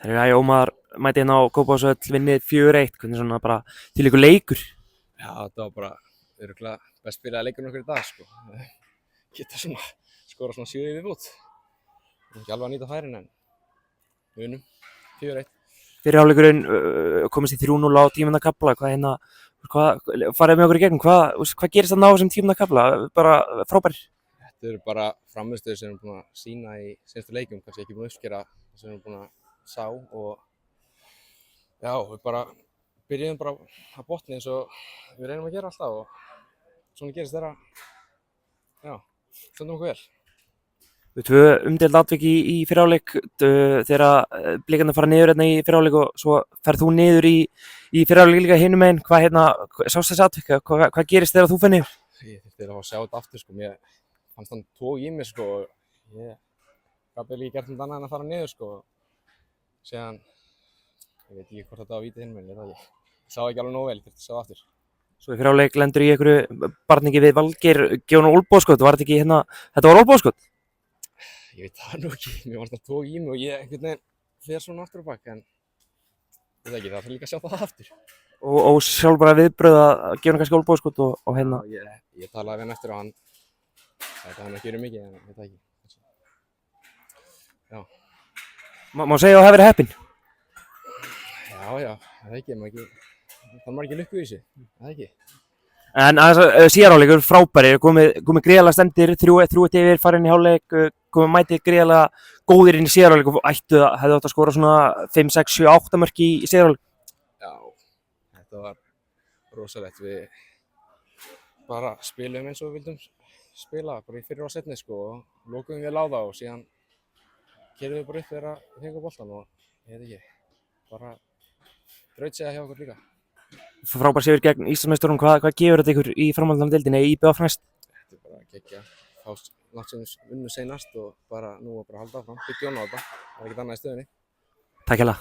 Þegar Ómar mæti hérna á Kópavogsvöll, vinnið 4-1, hvernig svona bara til ykkur leikur? Já, þetta var bara örugglega best spilaði leikurinn okkar í dag, sko. Geta svona skorað svona 7 í viðbót. Ekki alveg að nýta færin en við unnum 4-1. Fyrir hálfleikurinn komist í 3-0 á tímunda kafla, farið með okkur í gegnum, hvað gerist þarna á þessum tímunda kafla? Bara frábærir. Þetta eru bara frammistöður sem við erum búin að sýna í seinustu leikjum, kannski ekki búin að uppskera það sem við erum búin að sjá og já, við bara byrjuðum bara að botni eins og við reynum að gera alltaf og svona gerist þeirra, já, stöndum okkur vel. Við tvö umdeild atvik í fyrri hálfleik þegar Blikarnir fara niður hérna í fyrri hálfleik og svo ferð þú niður í fyrri hálfleik líka hinum megin. Sástu þessi atvik? Hvað gerist þegar þú fer niður? Ég þurfti að fá að sjá þetta aftur, sko. Mér fannst hann tók í mig, sko, og ég gat vel ekki gert um annað en að fara niður, sko. Síðan, ég veit ekki hvort þetta var víti hinum megin, ég veit það ekki. Ég sá ekki alveg nógu vel, ég þurfti að sjá það aftur. Svo í fyrri hálfleik lendur í einhverju barningi við Valgeir, gefur hann olnbogaskot, var þetta ekki hérna, þetta var olnbogaskot? Ég veit það nú ekki, mér fannst það tók í mig og ég einhvern veginn fer svona aftur á bak, en ég veit ekki, það þarf líka að sjá það aftur. Og sjálf bara viðbrögð að gefa hann kannski olnbogaskot og hérna? Já, ég talaði við hann eftir og hann, þetta hann ekki verið mikið, en ég veit það ekki. Já. Má segja að það hafi verið heppinn? Já, það ekki, maður ekki lukku í þessu, það ekki. En síðarháleikur frábæri, komið gríðarlega stendir, 3-1 yfir, farin í hálfleik, komið mætið gríðarlega góðir inn í síðarháleik og hefðu átt að skora svona 5, 6, 7, 8 mörk í síðarháleik. Já, þetta var rosalegt, við bara spilum eins og við vildum spila, bara í fyrra og setni, sko, og lokuðum vel á það og síðan keyrðum við bara upp þegar við fengum boltann og ég veit ekki, bara þrautseigja hjá okkur líka. Frábær sigur gegn Íslandsmeisturum, hvað gefur þetta ykkur í framhaldinu af deildinni í BF næst? Þetta er bara geggja, fást langt sem við unnum seinast og bara nú að bara halda áfram, byggja á þetta, það er ekkert annað í stöðunni. Takk hérlega.